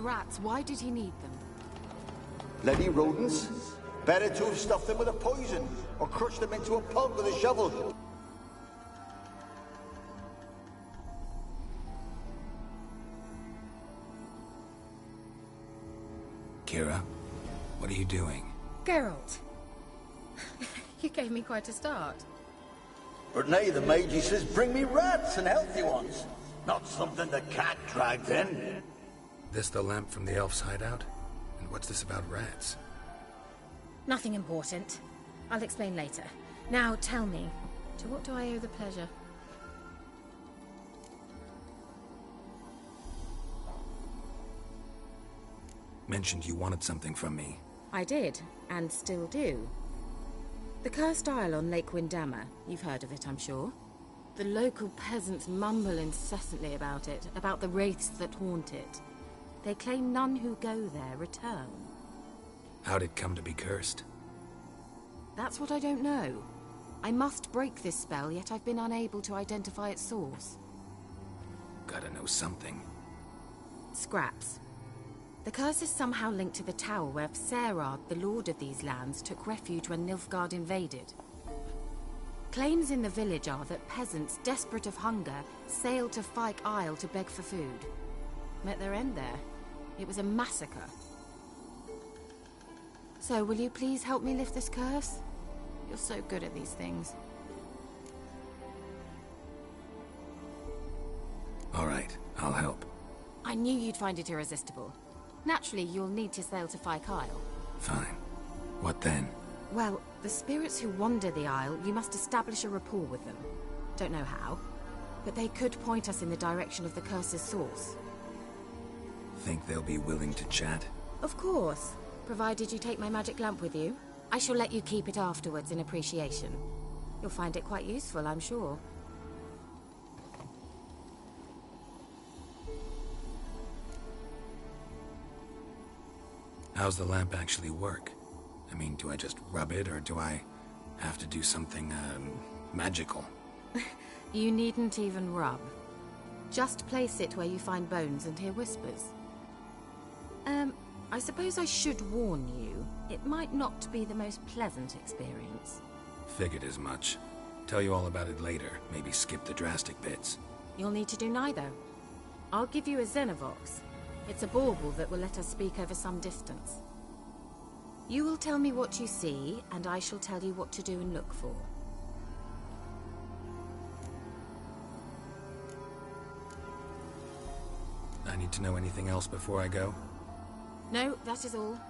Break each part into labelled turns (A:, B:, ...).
A: rats. Why did he need them?
B: Bloody rodents. Better to have stuffed them with a poison, or crushed them into a pulp with a shovel.
C: Kira, what are you doing?
D: Geralt. You gave me quite a start.
B: But now the mage says bring me rats and healthy ones. Not something the cat dragged in.
C: This the lamp from the elf's hideout? And what's this about rats?
D: Nothing important. I'll explain later. Now tell me, to what do I owe the pleasure?
C: Mentioned you wanted something from me.
D: I did, and still do. The cursed isle on Lake Windammer. You've heard of it, I'm sure.
A: The local peasants mumble incessantly about it, about the wraiths that haunt it.
D: They claim none who go there return.
C: How'd it come to be cursed?
A: That's what I don't know. I must break this spell, yet I've been unable to identify its source.
C: Gotta know something.
D: Scraps. The curse is somehow linked to the tower where Serad, the lord of these lands, took refuge when Nilfgaard invaded. Claims in the village are that peasants, desperate of hunger, sailed to Fyke Isle to beg for food. Met their end there. It was a massacre. So, will you please help me lift this curse? You're so good at these things.
C: All right, I'll help.
A: I knew you'd find it irresistible. Naturally, you'll need to sail to Fyke Isle.
C: Fine. What then?
A: Well, the spirits who wander the Isle, you must establish a rapport with them. Don't know how, but they could point us in the direction of the curse's source.
C: Think they'll be willing to chat?
A: Of course. Provided you take my magic lamp with you. I shall let you keep it afterwards in appreciation. You'll find it quite useful, I'm sure.
C: How's the lamp actually work? I mean, do I just rub it, or do I have to do something, magical?
A: You needn't even rub. Just place it where you find bones and hear whispers. I suppose I should warn you, it might not be the most pleasant experience.
C: Figured as much. Tell you all about it later, maybe skip the drastic bits.
A: You'll need to do neither. I'll give you a Xenovox. It's a bauble that will let us speak over some distance. You will tell me what you see, and I shall tell you what to do and look for.
C: I need to know anything else before I go?
A: No, that is all.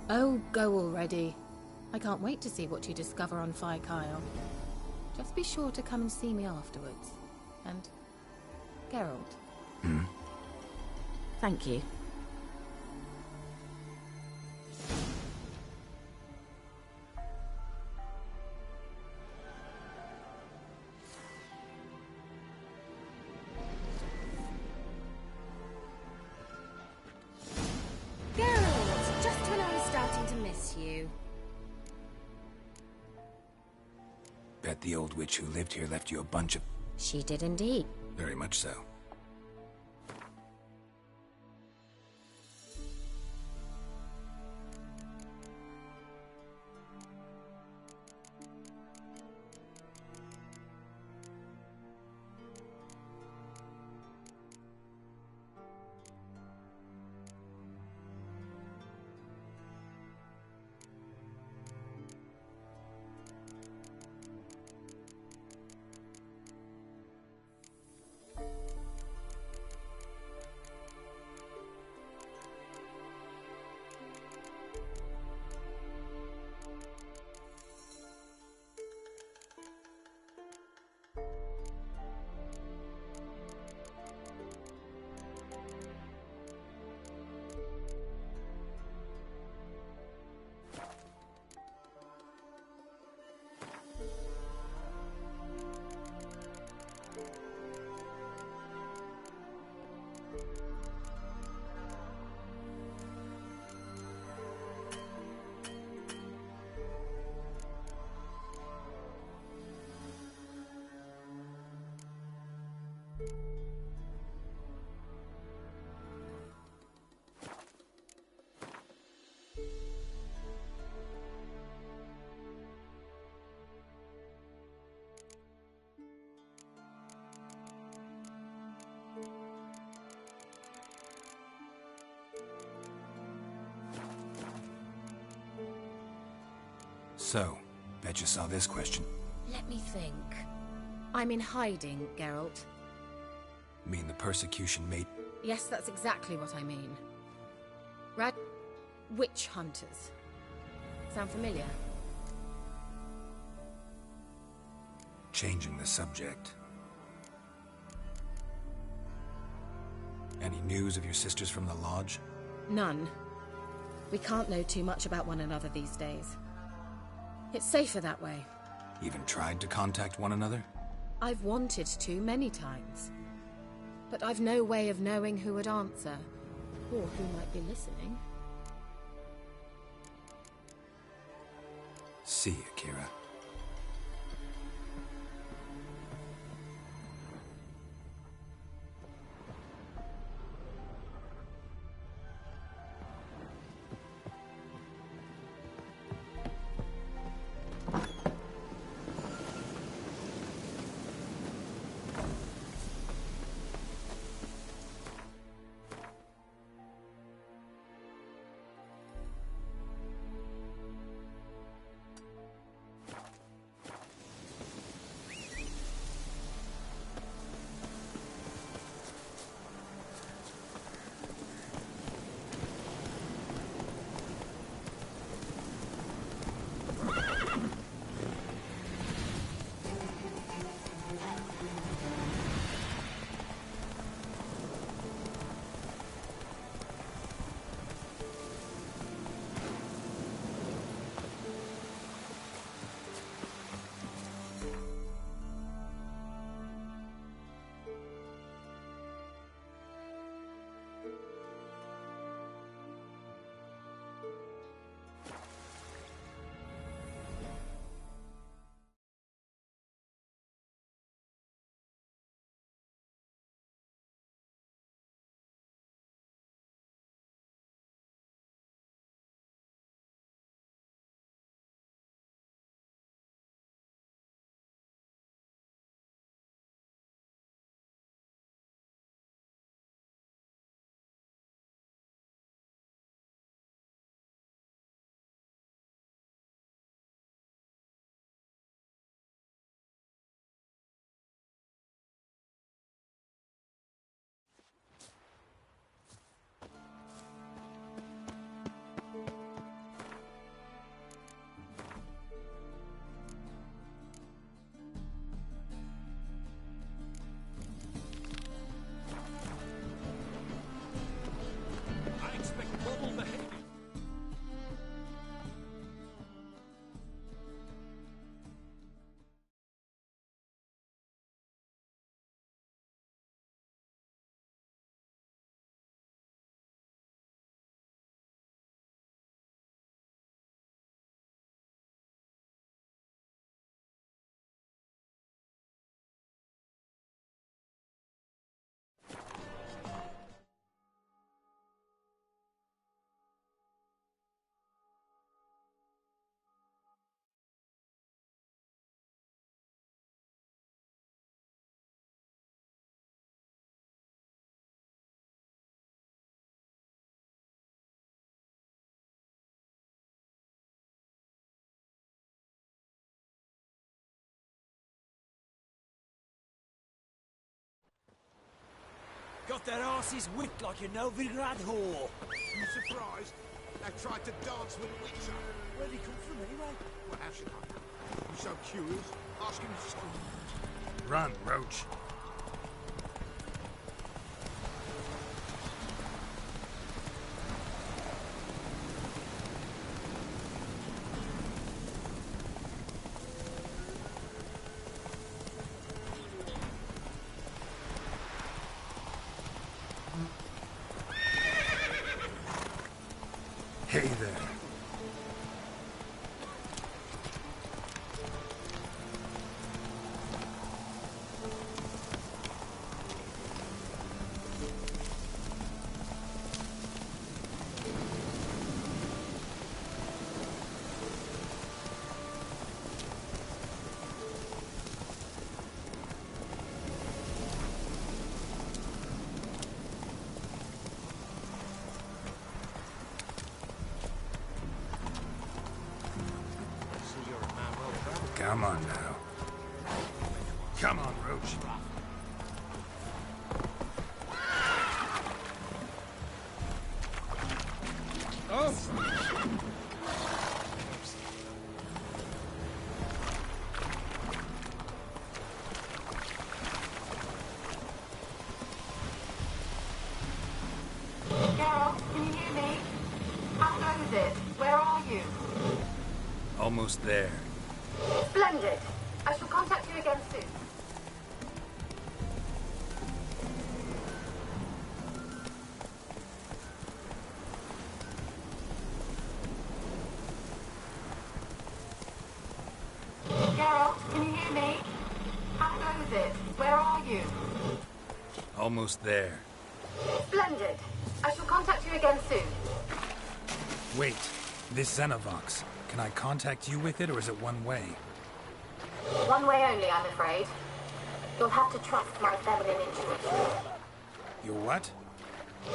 A: Oh, go already. I can't wait to see what you discover on Fyke Isle. Just be sure to come and see me afterwards. And... Geralt.
C: Hmm?
A: Thank you.
D: Geralt, just when I was starting to miss you.
C: Bet the old witch who lived here left you a bunch of...
D: She did indeed.
C: Very much so. So, bet you saw this question.
A: Let me think. I'm in hiding, Geralt.
C: Mean the persecution made...
A: Yes, that's exactly what I mean. Witch hunters. Sound familiar?
C: Changing the subject. Any news of your sisters from the lodge?
A: None. We can't know too much about one another these days. It's safer that way.
C: Even tried to contact one another?
A: I've wanted to many times. But I've no way of knowing who would answer, or who might be listening.
C: See you, Kira.
E: Got their asses whipped like a Novigrad whore.
F: You surprised? They tried to dance with a witcher.
E: Where'd he come from anyway?
F: Well, how should I know? You so curious? Ask him yourself.
C: Run, Roach. Hey there. Come on now. Come on, Roach.
F: Oh!
D: Geralt, can you hear me? How goes it? Where are you?
C: Almost there.
D: Splendid. I shall contact you again soon. Geralt, can you hear me? How goes it? Where are you?
C: Almost there.
D: Splendid. I shall contact you again soon.
C: Wait, this Xenovox. Can I contact you with it, or is it one way?
D: One way only, I'm afraid. You'll have to trust my feminine intuition.
C: Your what?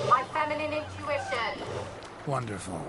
D: My feminine intuition!
C: Wonderful.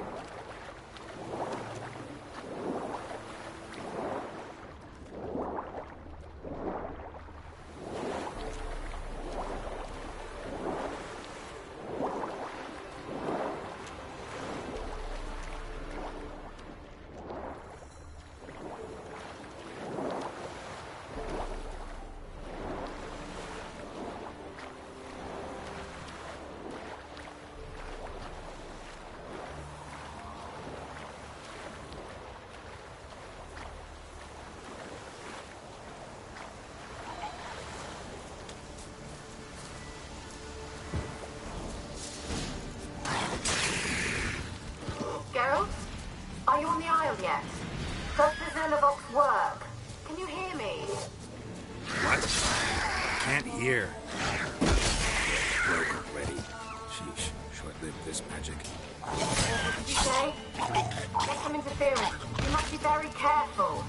D: Geralt? Are you on the Isle yet? Does the Xenovox work? Can you hear me?
C: What? Can't hear. Broke already. Sheesh. Short-lived this magic.
D: What did you say? There's some interference. You must be very careful.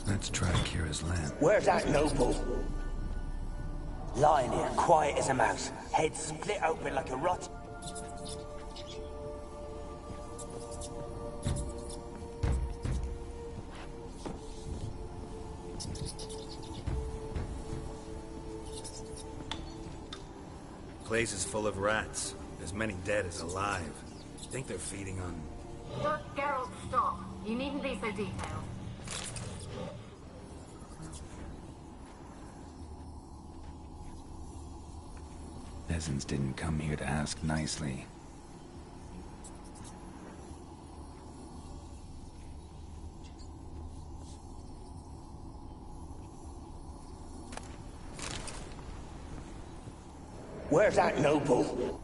C: Let's try Kira's lamp.
B: Where's that noble?
E: Lying here, quiet as a mouse. Head split open like a rot.
C: Place is full of rats. As many dead as alive. Think they're feeding on...
D: Geralt, stop. You needn't be so detailed.
C: Peasants didn't come here to ask nicely.
B: Where's that noble?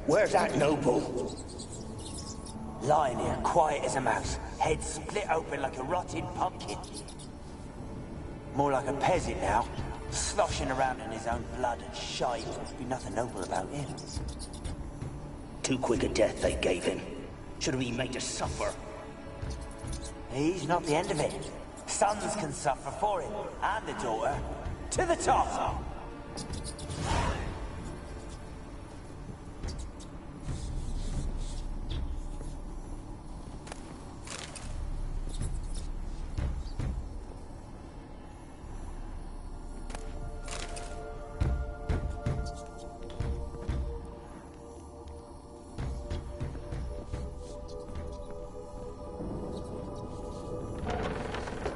B: Where's that noble?
E: Lying here, quiet as a mouse. Head split open like a rotted pumpkin. More like a peasant now. Sloshing around in his own blood and shite. Be nothing noble about him.
B: Too quick a death they gave him. Should have been made to suffer.
E: He's not the end of it. Sons can suffer for him, and the daughter. To the top!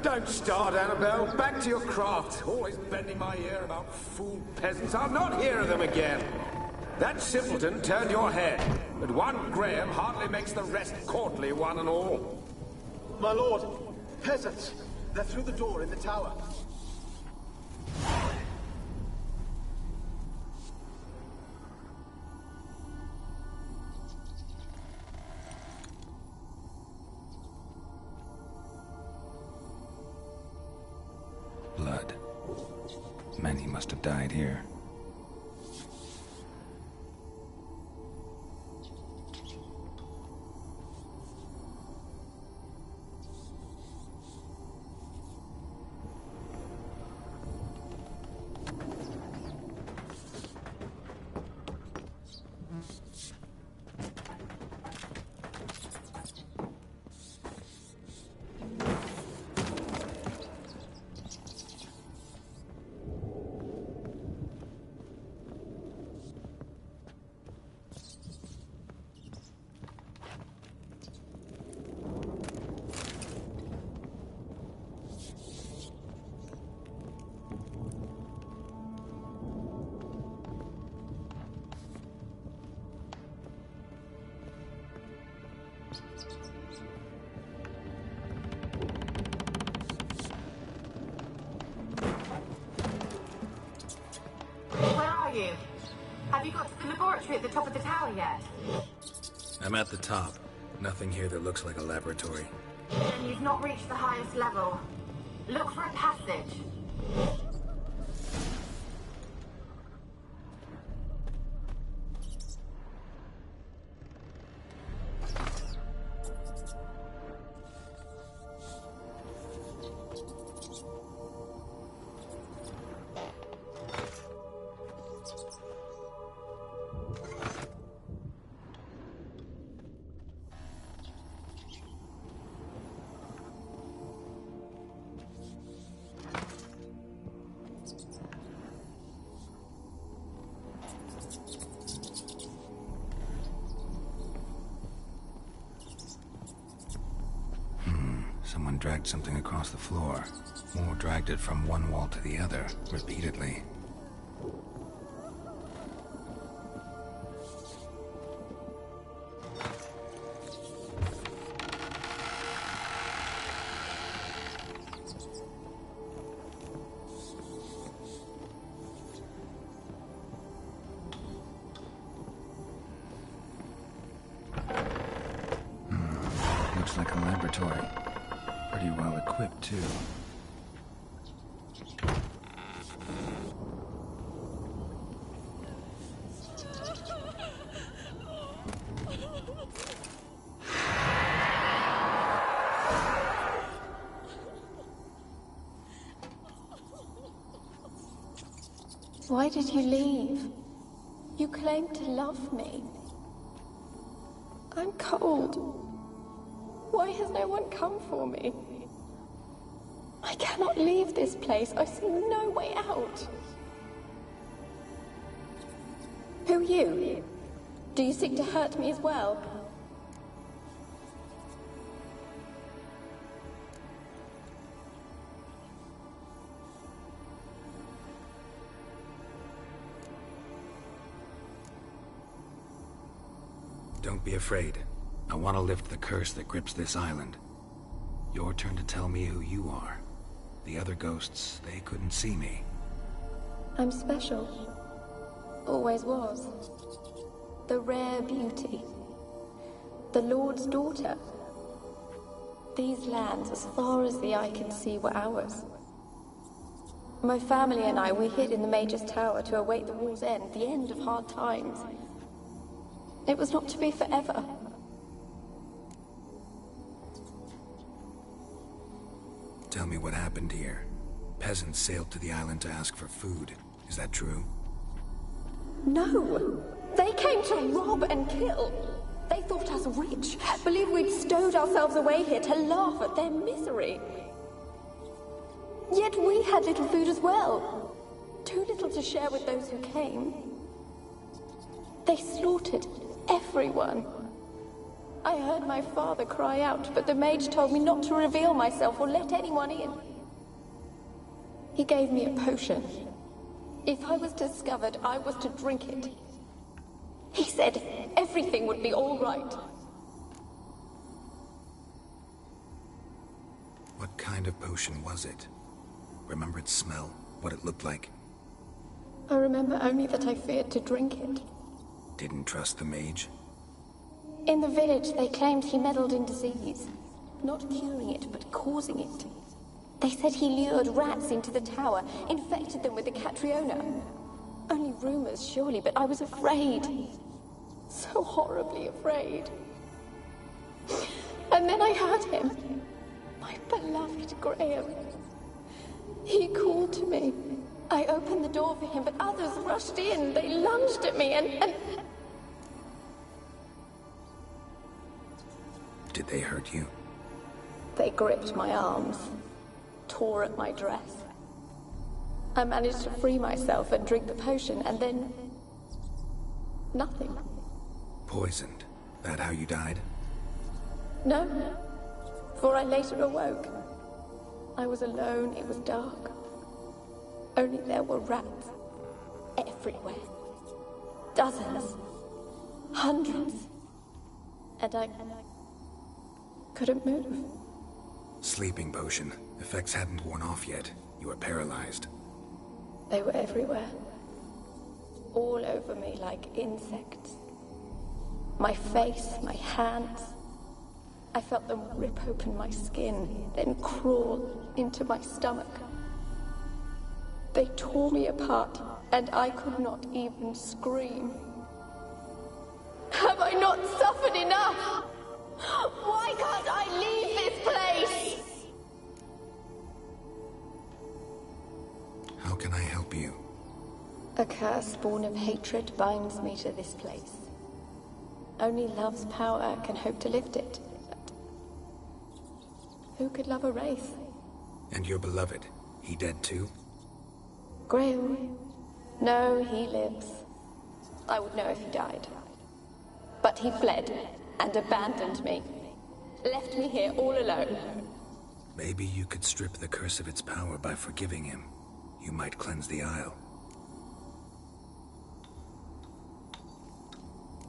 F: Don't start, Annabelle. Back to your craft. Always bending my ear about fool peasants. I'll not hear of them again. That simpleton turned your head, but one Graham hardly makes the rest courtly, one and all.
G: My lord, peasants. They're through the door in the tower.
C: Blood. Many must have died here.
D: Have you got to the laboratory at the top of the tower yet?
C: I'm at the top. Nothing here that looks like a laboratory.
D: Then you've not reached the highest level. Look for a passage.
C: Someone dragged something across the floor. More dragged it from one wall to the other, repeatedly. Looks like a laboratory. Pretty well equipped, too.
H: Why did you leave? You claimed to love me. I'm cold. Why has no one come for me? I cannot leave this place. I see no way out. Who are you? Do you seek to hurt me as well?
C: Don't be afraid. I want to lift the curse that grips this island. Your turn to tell me who you are. The other ghosts, they couldn't see me.
H: I'm special. Always was. The rare beauty. The Lord's daughter. These lands, as far as the eye can see, were ours. My family and I, we hid in the Major's Tower to await the war's end, the end of hard times. It was not to be forever.
C: Tell me what happened here. Peasants sailed to the island to ask for food. Is that true?
H: No! They came to rob and kill. They thought us rich, believed we'd stowed ourselves away here to laugh at their misery. Yet we had little food as well. Too little to share with those who came. They slaughtered everyone. I heard my father cry out, but the mage told me not to reveal myself or let anyone in. He gave me a potion. If I was discovered, I was to drink it. He said everything would be all right.
C: What kind of potion was it? Remember its smell? What it looked like?
H: I remember only that I feared to drink it.
C: Didn't trust the mage?
H: In the village, they claimed he meddled in disease. Not curing it, but causing it. They said he lured rats into the tower, infected them with the Catriona. Only rumors, surely, but I was afraid. So horribly afraid. And then I heard him. My beloved Graham. He called to me. I opened the door for him, but others rushed in. They lunged at me and...
C: Did they hurt you?
H: They gripped my arms, tore at my dress. I managed to free myself and drink the potion, and then... nothing.
C: Poisoned? That how you died?
H: No, for I later awoke. I was alone, it was dark. Only there were rats. Everywhere. Dozens. Hundreds. And I couldn't move.
C: Sleeping potion. Effects hadn't worn off yet. You were paralyzed.
H: They were everywhere. All over me like insects. My face, my hands. I felt them rip open my skin, then crawl into my stomach. They tore me apart, and I could not even scream. Have I not suffered enough? Why can't I leave this place?
C: How can I help you?
H: A curse born of hatred binds me to this place. Only love's power can hope to lift it. But who could love a wraith?
C: And your beloved, he dead too?
H: Graham? No, he lives. I would know if he died. But he fled and abandoned me. Left me here all alone.
C: Maybe you could strip the curse of its power by forgiving him. You might cleanse the Isle.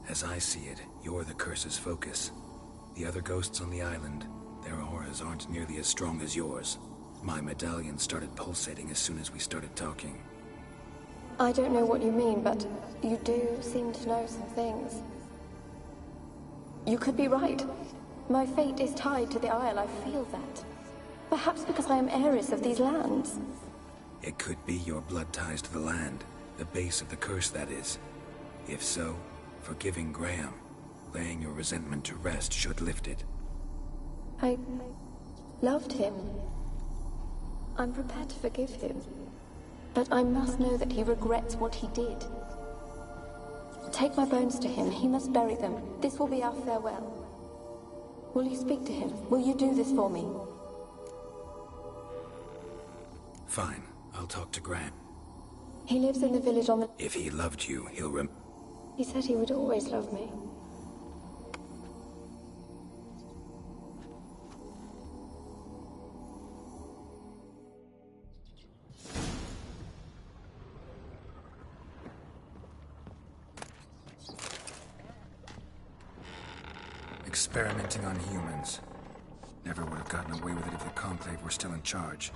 C: As I see it, you're the curse's focus. The other ghosts on the island, their auras aren't nearly as strong as yours. My medallion started pulsating as soon as we started talking.
H: I don't know what you mean, but you do seem to know some things. You could be right. My fate is tied to the Isle, I feel that. Perhaps because I am heiress of these lands.
C: It could be your blood ties to the land, the base of the curse, that is. If so, forgiving Graham, laying your resentment to rest should lift it.
H: I loved him. I'm prepared to forgive him. But I must know that he regrets what he did. Take my bones to him. He must bury them. This will be our farewell. Will you speak to him? Will you do this for me?
C: Fine. I'll talk to Grant.
H: He lives in the village on the...
C: If he loved you, he'll
H: He said he would always love me.
C: Experimenting on humans. Never would have gotten away with it if the Conclave were still in charge.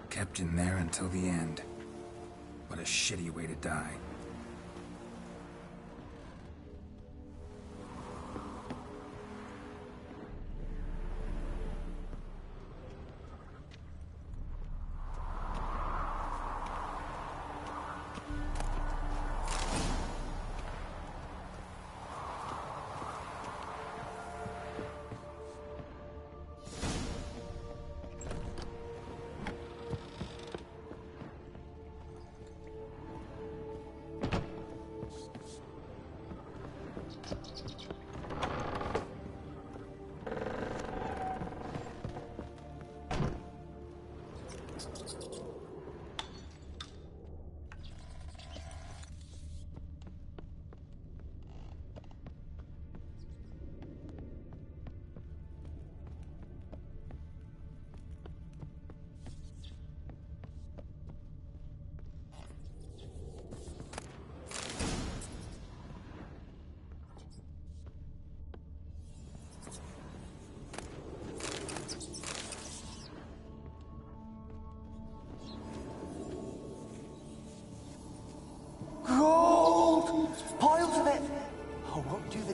C: Kept in there until the end. What a shitty way to die.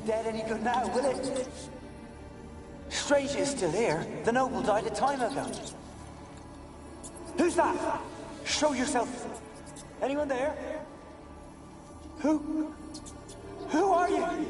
E: Dead any good now, will it? Strange it's still here. The noble died a time ago. Who's that? Show yourself. Anyone there? Who are you?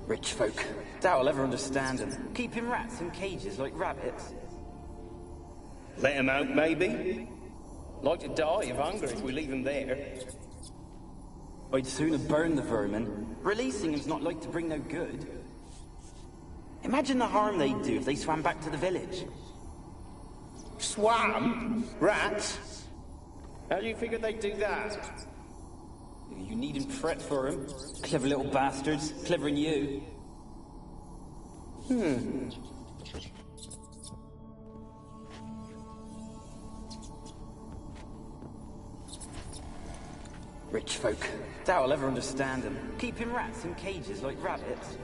I: Rich folk. Doubt I'll ever understand them. Keeping rats in cages like rabbits.
J: Let them out, maybe? Like to die of hunger if we leave them there.
I: I'd sooner burn the vermin. Releasing them's not like to bring no good. Imagine the harm they'd do if they swam back to the village.
J: Swam? Rats? How do you figure they'd do that?
I: You needn't fret for them. Clever little bastards. Clever than you. Rich folk. Doubt I'll ever understand them. Keeping rats in cages like rabbits.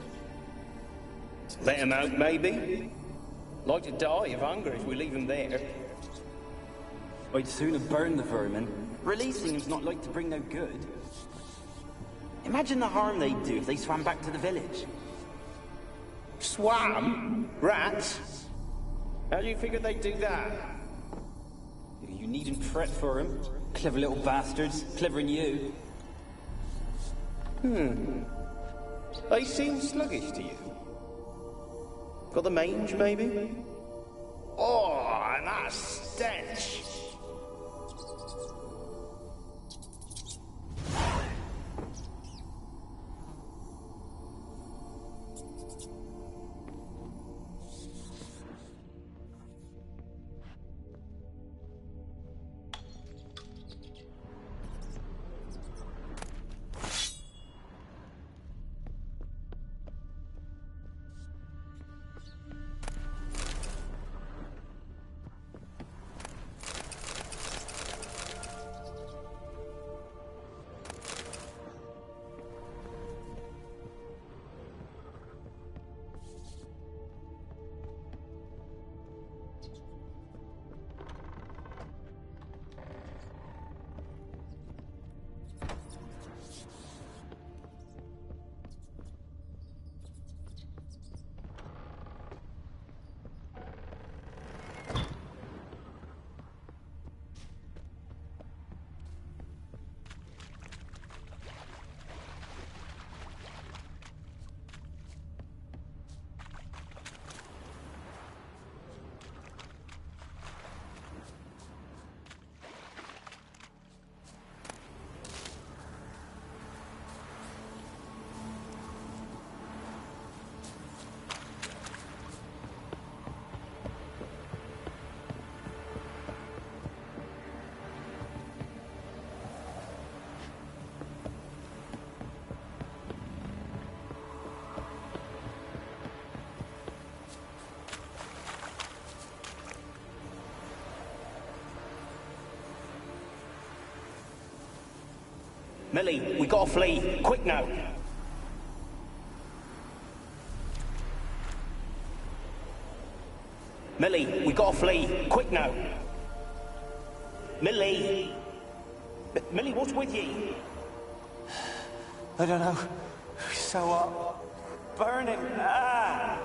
J: Let them out, maybe? Like to die of hunger if we leave them there.
I: I'd sooner burn the vermin. Releasing them's not like to bring no good. Imagine the harm they'd do if they swam back to the village.
J: Swam? Rats? How do you figure they'd do that?
I: You needn't fret for them. Clever little bastards. Clever than you.
J: They seem sluggish to you. Got the mange, maybe? Oh, and that stench!
E: Millie, we gotta flee. Quick now. Millie, we gotta flee. Quick now. Millie. Millie, what's with you?
K: I don't know. So, burning. Ah!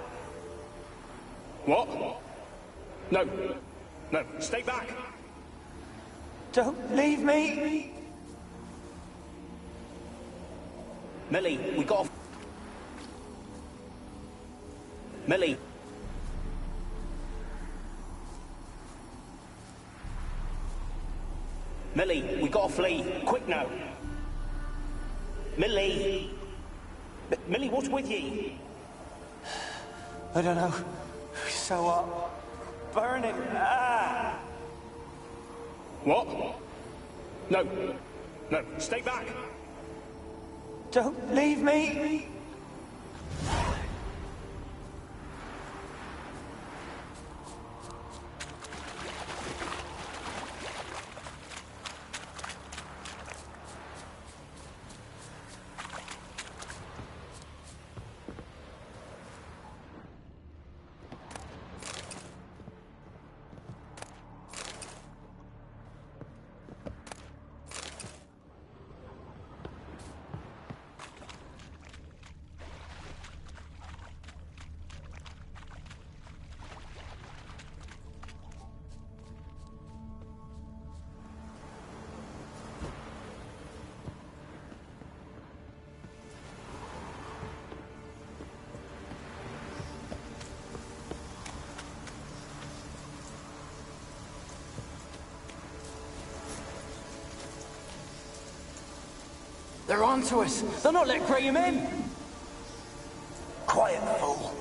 J: What? No. No, stay back.
K: Don't leave me.
E: Millie, we gotta... Millie. Millie, we gotta flee. Quick now. Millie. Millie, what's with you?
K: I don't know. So, burning. Ah!
J: What? No. No, stay back.
K: Don't leave me.
I: They're onto us. They'll not let Graham in.
E: Quiet, fool.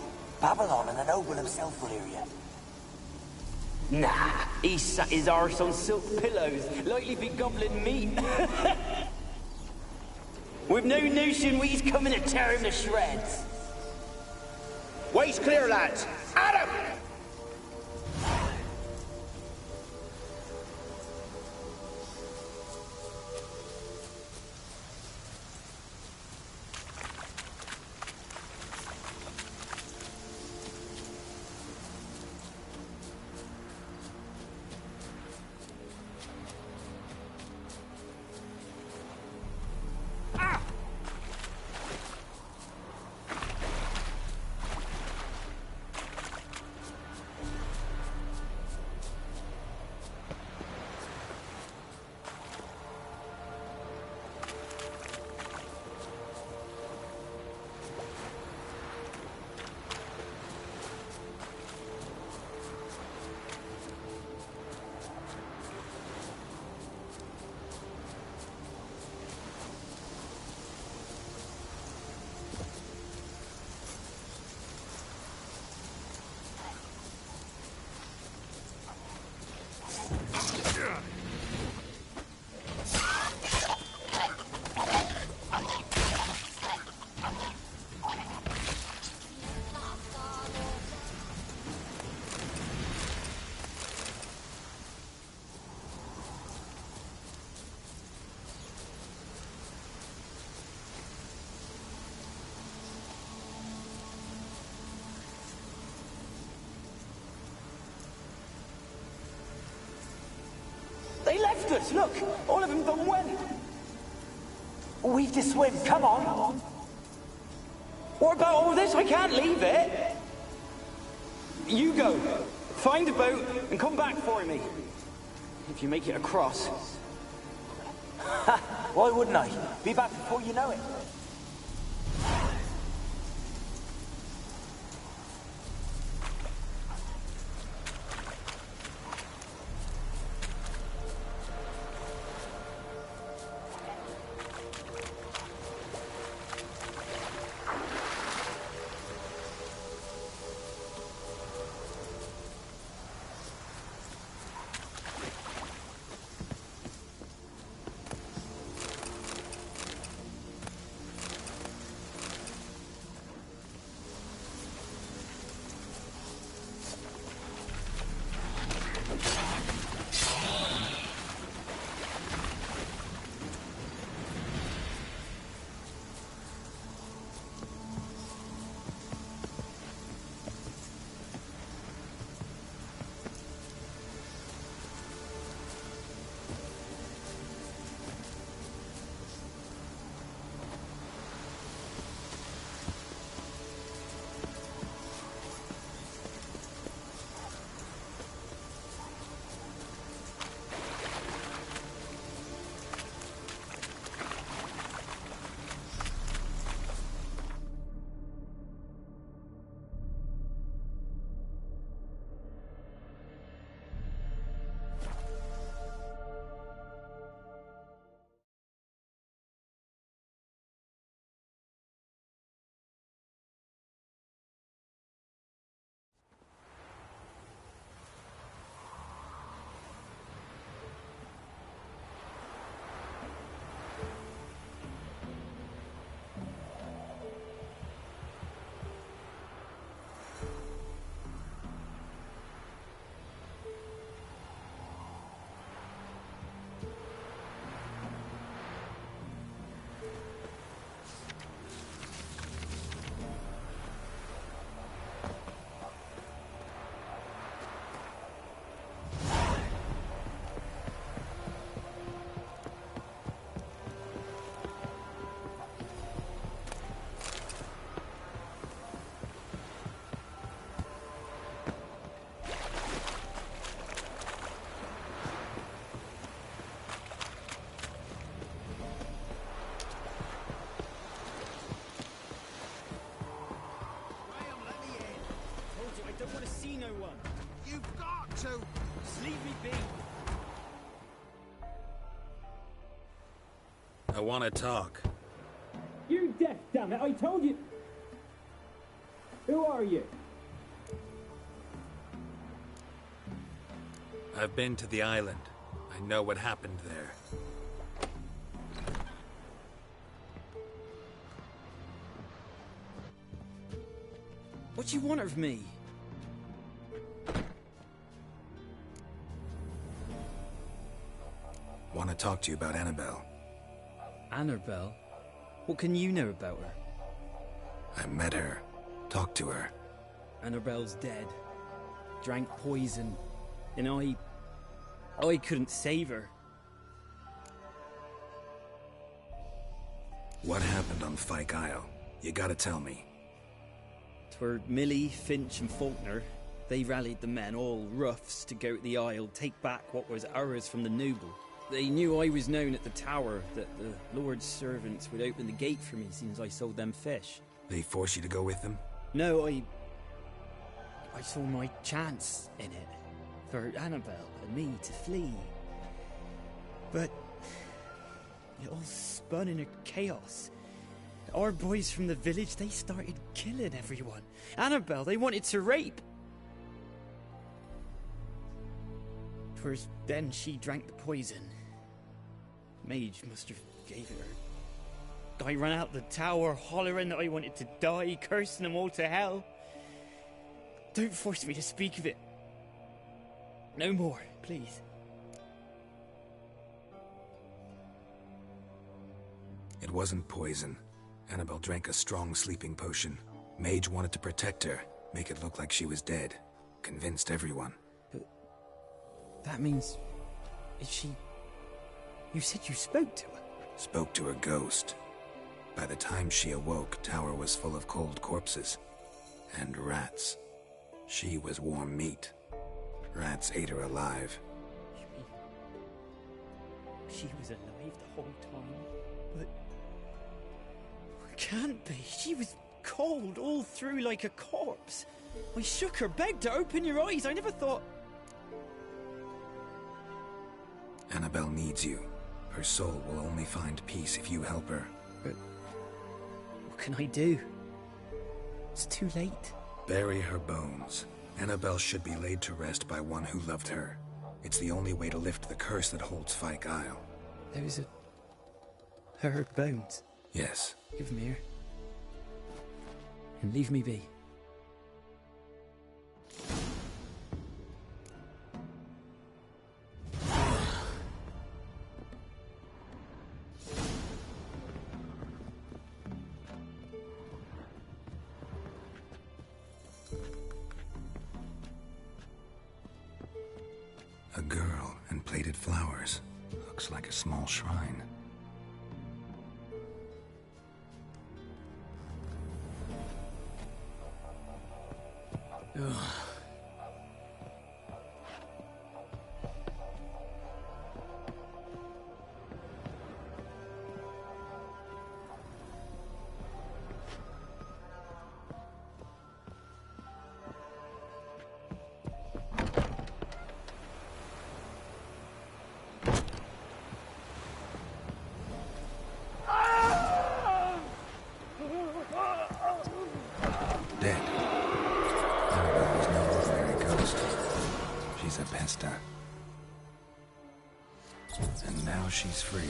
E: Babylon and the noble himself will hear you.
I: Nah, he sat his arse on silk pillows, likely be gobbling meat. We've no notion we's coming to tear him to shreds.
J: Way's clear, lads. Adam!
I: left us! Look! All of them done went!
K: We've to swim, come on!
I: What about all this? I can't leave it! You go. Find a boat and come back for me. If you make it across.
K: Why wouldn't I? Be back before you know it.
C: I want to talk.
L: You're deaf, damn it! I told you. Who are you?
C: I've been to the island. I know what happened there.
I: What do you want of me?
C: Want to talk to you about Annabelle.
I: Annabelle? What can you know about her?
C: I met her. Talked to her.
I: Annabelle's dead. Drank poison. And I couldn't save her.
C: What happened on Fyke Isle? You gotta tell me.
I: 'Twere Millie, Finch and Faulkner. They rallied the men, all roughs, to go to the Isle, take back what was ours from the noble. They knew I was known at the tower, that the Lord's servants would open the gate for me since I sold them fish.
C: They force you to go with them?
I: No, I saw my chance in it. For Annabelle and me to flee. But it all spun in a chaos. Our boys from the village, they started killing everyone. Annabelle, they wanted to rape. 'Twas then she drank the poison. Mage must have gave it her. I ran out the tower, hollering that I wanted to die, cursing them all to hell. Don't force me to speak of it. No more, please.
C: It wasn't poison. Annabelle drank a strong sleeping potion. Mage wanted to protect her, make it look like she was dead. Convinced everyone.
I: But that means... is she You said you spoke to her?
C: Spoke to a ghost. By the time she awoke, Tower was full of cold corpses. And rats. She was warm meat. Rats ate her alive.
I: You mean she was alive the whole time? But it can't be. She was cold all through like a corpse. I shook her, begged her, open your eyes. I never thought...
C: Annabelle needs you. Her soul will only find peace if you help her.
I: But what can I do? It's too late.
C: Bury her bones. Annabelle should be laid to rest by one who loved her. It's the only way to lift the curse that holds Fyke Isle.
I: There's her bones?
C: Yes.
I: Give them here. And leave me be.
C: A girl and plated flowers. Looks like a small shrine.
I: Ugh.
C: Dead. Annabelle was no ordinary ghost. She's a pesta. And now she's free.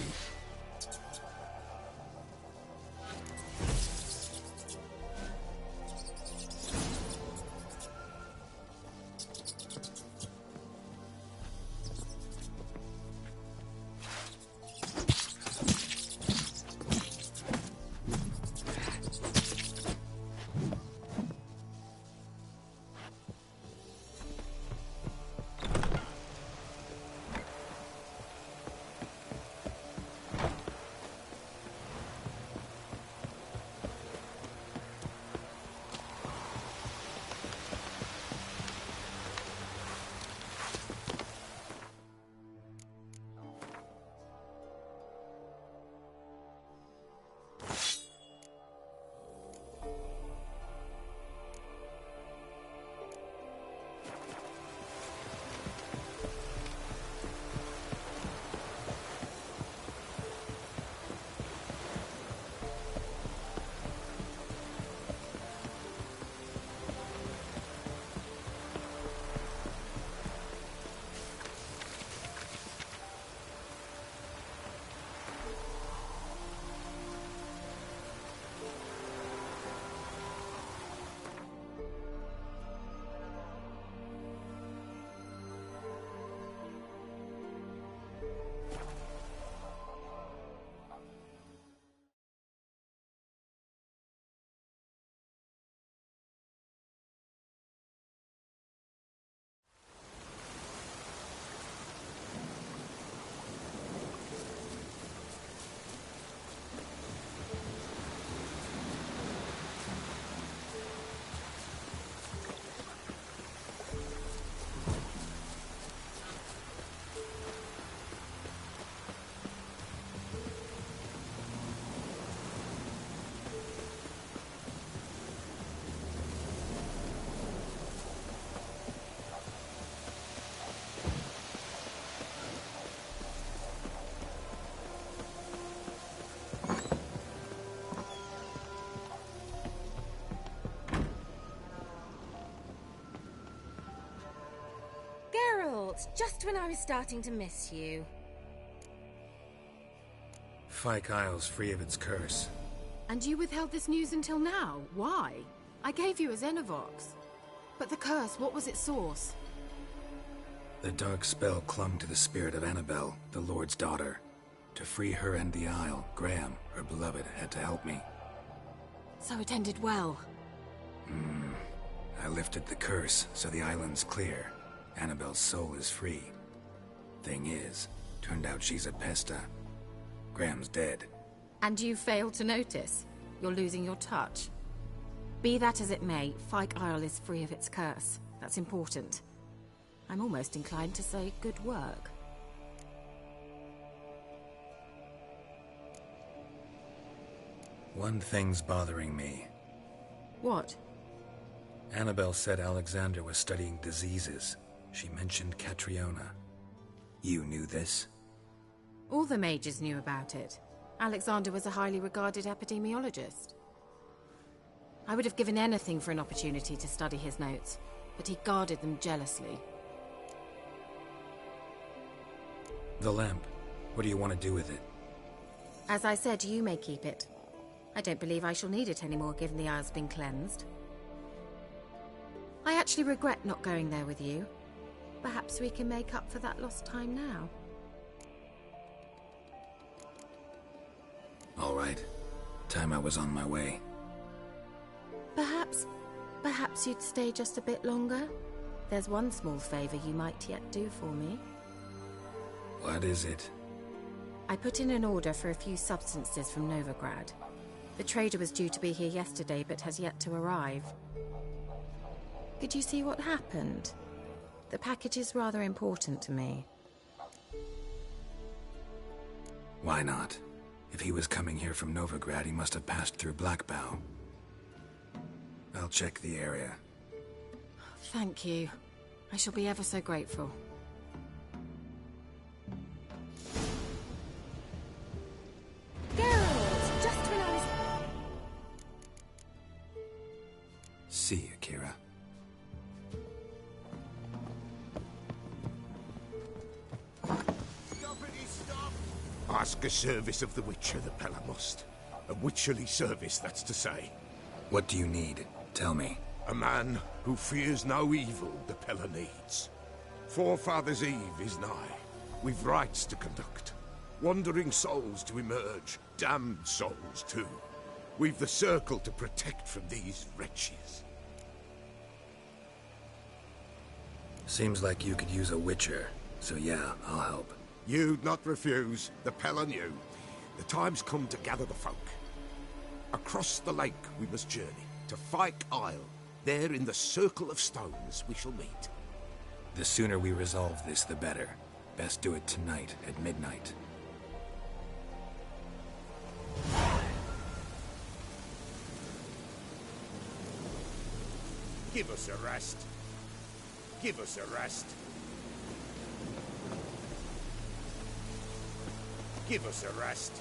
D: Just when I was starting to miss you.
C: Fyke Isle's free of its curse.
D: And you withheld this news until now? Why? I gave you a Xenovox. But the curse, what was its source?
C: The dark spell clung to the spirit of Annabelle, the Lord's daughter. To free her and the Isle, Graham, her beloved, had to help me.
D: So it ended well.
C: I lifted the curse, so the island's clear. Annabelle's soul is free. Thing is, Turned out she's a pesta. Graham's dead.
D: And you failed to notice? You're losing your touch. Be that as it may, Fyke Isle is free of its curse. That's important. I'm almost inclined to say good work.
C: One thing's bothering me.
D: What?
C: Annabelle said Alexander was studying diseases. She mentioned Catriona. You knew this?
D: All the mages knew about it. Alexander was a highly regarded epidemiologist. I would have given anything for an opportunity to study his notes, but he guarded them jealously.
C: The lamp. What do you want to do with it?
D: As I said, you may keep it. I don't believe I shall need it anymore, given the Isle's been cleansed. I actually regret not going there with you. Perhaps we can make up for that lost time now.
C: All right. Time I was on my way.
D: Perhaps you'd stay just a bit longer? There's one small favor you might yet do for me.
C: What is it?
D: I put in an order for a few substances from Novigrad. The trader was due to be here yesterday, but has yet to arrive. Could you see what happened? The package is rather important to me.
C: Why not? If he was coming here from Novigrad, he must have passed through Blackbow. I'll check the area.
D: Thank you. I shall be ever so grateful. Geralt! Just when I was...
C: See you, Kira.
F: Ask a service of the Witcher, the Pella must. A witcherly service, that's to say.
C: What do you need? Tell me.
F: A man who fears no evil the Pella needs. Forefathers' Eve is nigh. We've rites to conduct. Wandering souls to emerge. Damned souls, too. We've the circle to protect from these wretches.
C: Seems like you could use a witcher. So yeah, I'll help.
F: You'd not refuse. The Pella knew. The time's come to gather the folk. Across the lake we must journey, to Fyke Isle. There in the circle of stones we shall meet.
C: The sooner we resolve this, the better. Best do it tonight, at midnight.
F: Give us a rest. Give us a rest. Give us a rest.